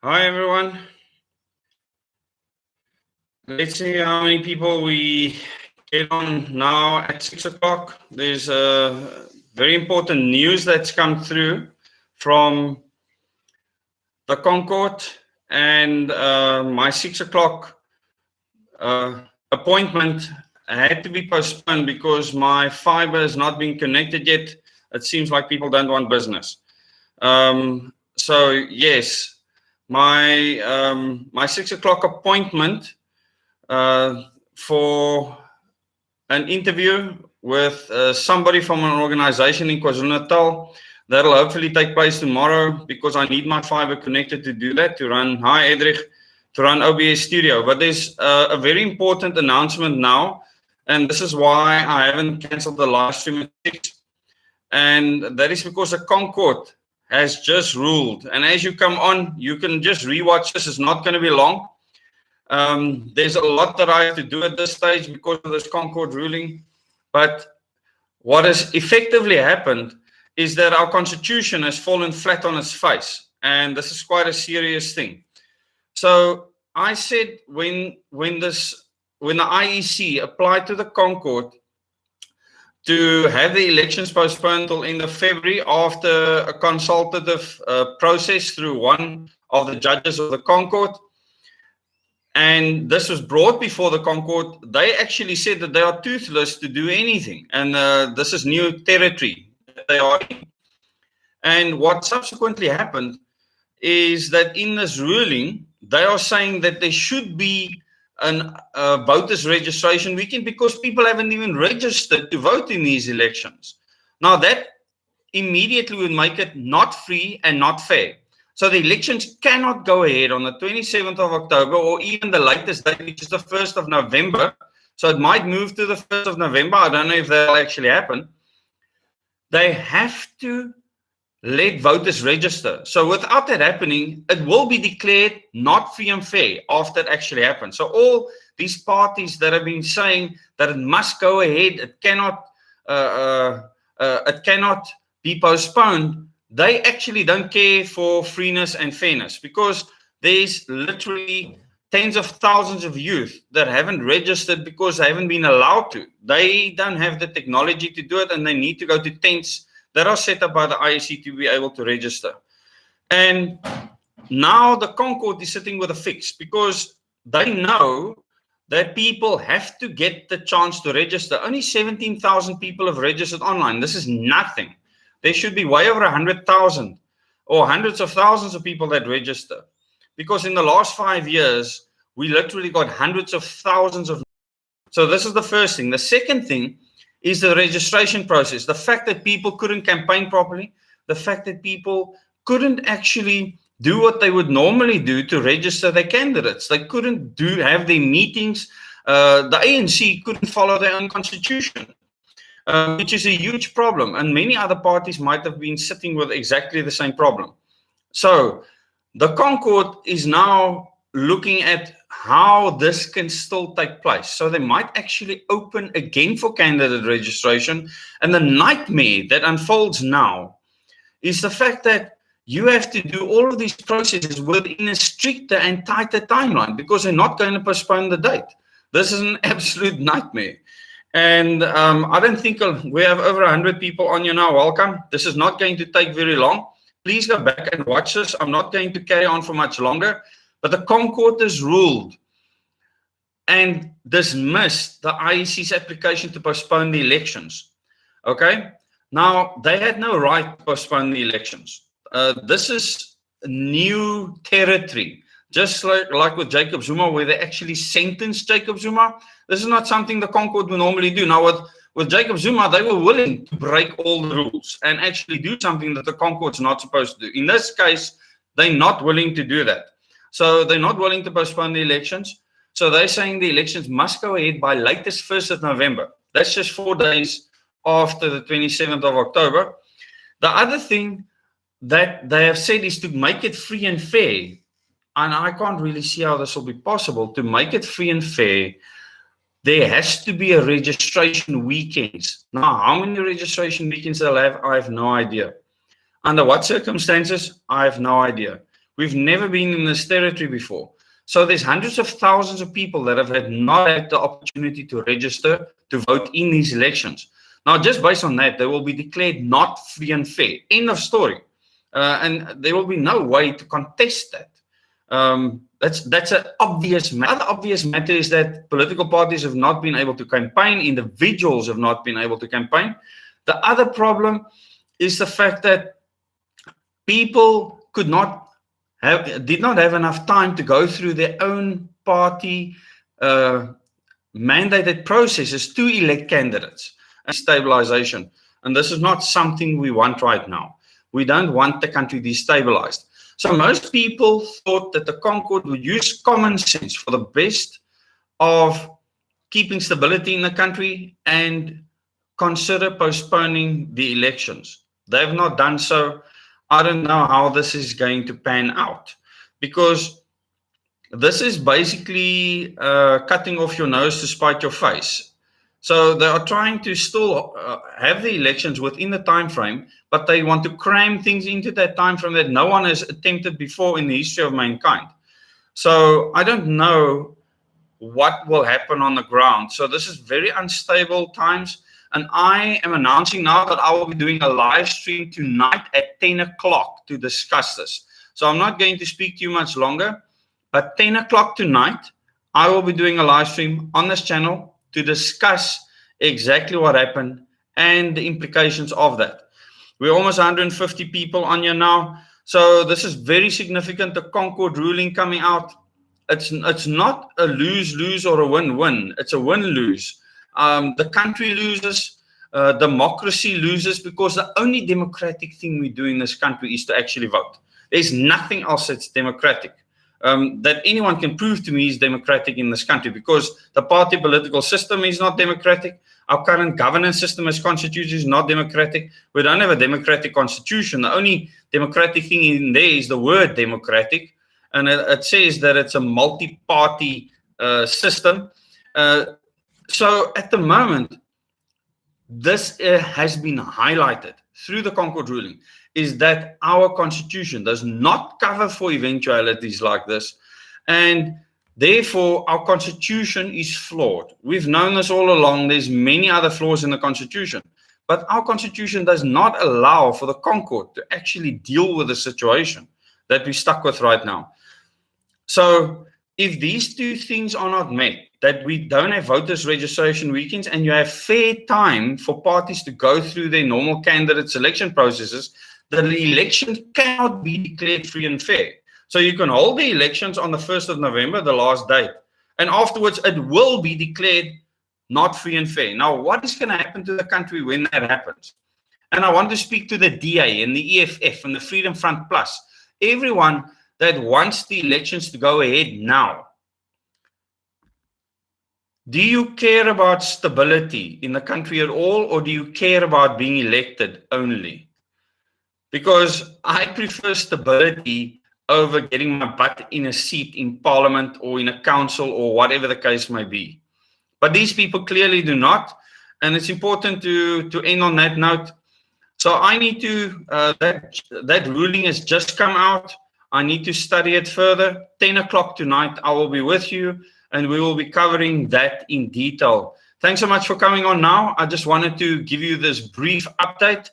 Hi everyone. Let's see how many people we get on now at 6 o'clock. There's very important news that's come through from the Concord, and my 6 o'clock appointment had to be postponed because my fiber has not been connected yet. It seems like people don't want business. So yes, my 6 o'clock appointment for an interview with somebody from an organization in KwaZulu-Natal. That'll hopefully take place tomorrow because I need my fiber connected to do that, to run to run OBS Studio. But there's a very important announcement now, and this is why I haven't canceled the live stream at 6. And that is because the Concord has just ruled. And as you come on, you can just rewatch this. It's not going to be long. There's a lot that I have to do at this stage because of this Concord ruling. But what has effectively happened is that our constitution has fallen flat on its face. And this is quite a serious thing. So I said when the IEC applied to the Concord to have the elections postponed till end of February after a consultative process through one of the judges of the Concord, and this was brought before the Concord, they actually said that they are toothless to do anything. And this is new territory that they are in. And what subsequently happened is that in this ruling, they are saying that there should be a voters registration weekend because people haven't even registered to vote in these elections. Now that immediately would make it not free and not fair. So the elections cannot go ahead on the 27th of October or even the latest date, which is the 1st of November. So it might move to the 1st of November. I don't know if that'll actually happen. They have to let voters register. So without that happening, it will be declared not free and fair after it actually happens. So all these parties that have been saying that it must go ahead, it cannot be postponed, they actually don't care for freeness and fairness because there's literally tens of thousands of youth that haven't registered because they haven't been allowed to. They don't have the technology to do it, and they need to go to tents that are set up by the IEC to be able to register. And now the Concord is sitting with a fix because they know that people have to get the chance to register. Only 17,000 people have registered online. This is nothing. There should be way over 100,000 or hundreds of thousands of people that register. Because in the last 5 years, we literally got hundreds of thousands of. So this is the first thing. The second thing is the registration process. The fact that people couldn't campaign properly, the fact that people couldn't actually do what they would normally do to register their candidates. They couldn't have their meetings. The ANC couldn't follow their own constitution, which is a huge problem. And many other parties might have been sitting with exactly the same problem. So the Concord is now looking at how this can still take place. So they might actually open again for candidate registration. And the nightmare that unfolds now is the fact that you have to do all of these processes within a stricter and tighter timeline because they're not going to postpone the date. This is an absolute nightmare. And I don't think we have over 100 people on you now. Welcome. This is not going to take very long. Please go back and watch this. I'm not going to carry on for much longer. But the Concord has ruled and dismissed the IEC's application to postpone the elections. Okay? Now, they had no right to postpone the elections. This is new territory. Just like with Jacob Zuma, where they actually sentenced Jacob Zuma. This is not something the Concord would normally do. Now, with Jacob Zuma, they were willing to break all the rules and actually do something that the Concord's not supposed to do. In this case, they're not willing to do that. So they're not willing to postpone the elections. So they're saying the elections must go ahead by latest 1st of November. That's just 4 days after the 27th of October. The other thing that they have said is to make it free and fair. And I can't really see how this will be possible. To make it free and fair, there has to be a registration weekends. Now, how many registration weekends they'll have, I have no idea. Under what circumstances, I have no idea. We've never been in this territory before. So there's hundreds of thousands of people that have not had the opportunity to register to vote in these elections. Now, just based on that, they will be declared not free and fair. End of story. And there will be no way to contest that. That's an obvious matter. Another obvious matter is that political parties have not been able to campaign. Individuals have not been able to campaign. The other problem is the fact that people did not have enough time to go through their own party mandated processes to elect candidates and stabilization. And this is not something we want right now. We don't want the country destabilized. So most people thought that the Concord would use common sense for the best of keeping stability in the country and consider postponing the elections. They have not done so. I don't know how this is going to pan out, because this is basically cutting off your nose to spite your face. So they are trying to still have the elections within the time frame, but they want to cram things into that time frame that no one has attempted before in the history of mankind. So I don't know what will happen on the ground. So this is very unstable times. And I am announcing now that I will be doing a live stream tonight at 10 o'clock to discuss this. So I'm not going to speak to you much longer, but 10 o'clock tonight, I will be doing a live stream on this channel to discuss exactly what happened and the implications of that. We're almost 150 people on here now. So this is very significant, the Concord ruling coming out. It's not a lose-lose or a win-win. It's a win-lose. The country loses, democracy loses, because the only democratic thing we do in this country is to actually vote. There's nothing else that's democratic that anyone can prove to me is democratic in this country, because the party political system is not democratic. Our current governance system as constituted is not democratic. We don't have a democratic constitution. The only democratic thing in there is the word democratic, and it says that it's a multi-party system. So at the moment, this has been highlighted through the Concord ruling, is that our constitution does not cover for eventualities like this, and therefore our constitution is flawed. We've known this all along. There's many other flaws in the constitution, but our constitution does not allow for the Concord to actually deal with the situation that we're stuck with right now. So if these two things are not met, that we don't have voters registration weekends and you have fair time for parties to go through their normal candidate selection processes, the election cannot be declared free and fair. So you can hold the elections on the 1st of November, the last date, and afterwards it will be declared not free and fair. Now, what is going to happen to the country when that happens? And I want to speak to the DA and the EFF and the Freedom Front Plus, everyone that wants the elections to go ahead now. Do you care about stability in the country at all, or do you care about being elected only? Because I prefer stability over getting my butt in a seat in parliament or in a council or whatever the case may be. But these people clearly do not, and it's important to end on that note. So I need to, that ruling has just come out. I need to study it further. 10 o'clock tonight, I will be with you, and we will be covering that in detail. Thanks so much for coming on now. I just wanted to give you this brief update,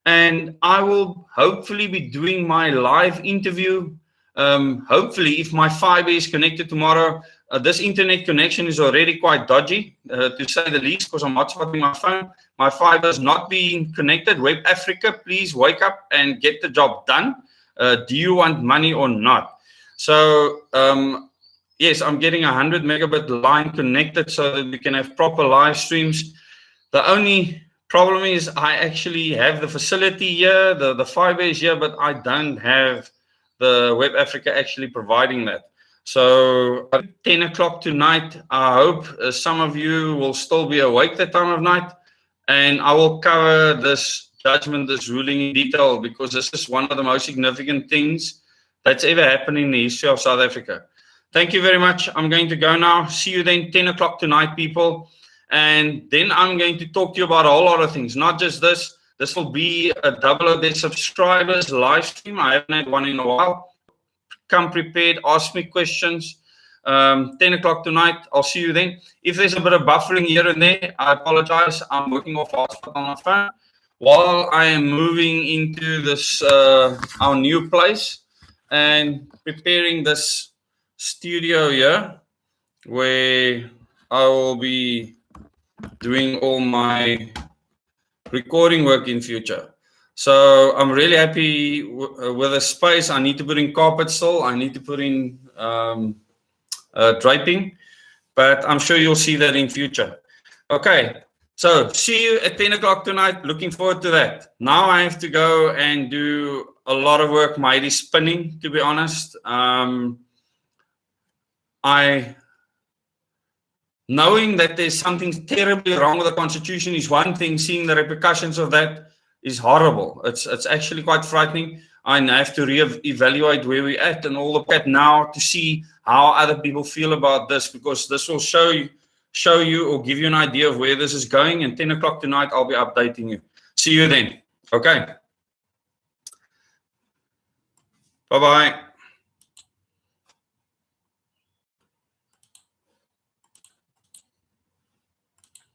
and I will hopefully be doing my live interview. Hopefully, if my fiber is connected tomorrow. This internet connection is already quite dodgy, to say the least, because I'm hotspotting my phone. My fiber is not being connected. Web Africa, please wake up and get the job done. Do you want money or not? So, yes, I'm getting a 100 megabit line connected so that we can have proper live streams. The only problem is I actually have the facility here, the fiber is here, but I don't have the Web Africa actually providing that. So at 10 o'clock tonight, I hope some of you will still be awake that time of night, and I will cover this judgment, this ruling in detail, because this is one of the most significant things that's ever happened in the history of South Africa. Thank you very much. I'm going to go now. See you then 10 o'clock tonight, people. And then I'm going to talk to you about a whole lot of things, not just this. This will be a double of their subscribers live stream. I haven't had one in a while. come prepared, ask me questions. 10 o'clock tonight, I'll see you then. If there's a bit of buffering here and there, I apologize. I'm working off hotspot on my phone while I am moving into this our new place and preparing this studio here where I will be doing all my recording work in future. So I'm really happy with the space. I need to put in carpet still. I need to put in draping, but I'm sure you'll see that in future. Okay, so see you at 10 o'clock tonight. Looking forward to that. Now I have to go and do a lot of work. My head is spinning, to be honest. Knowing that there's something terribly wrong with the Constitution is one thing. Seeing the repercussions of that is horrible. It's actually quite frightening. I have to re-evaluate where we're at and all look at now to see how other people feel about this, because this will show you or give you an idea of where this is going. And 10 o'clock tonight, I'll be updating you. See you then. Okay. Bye-bye.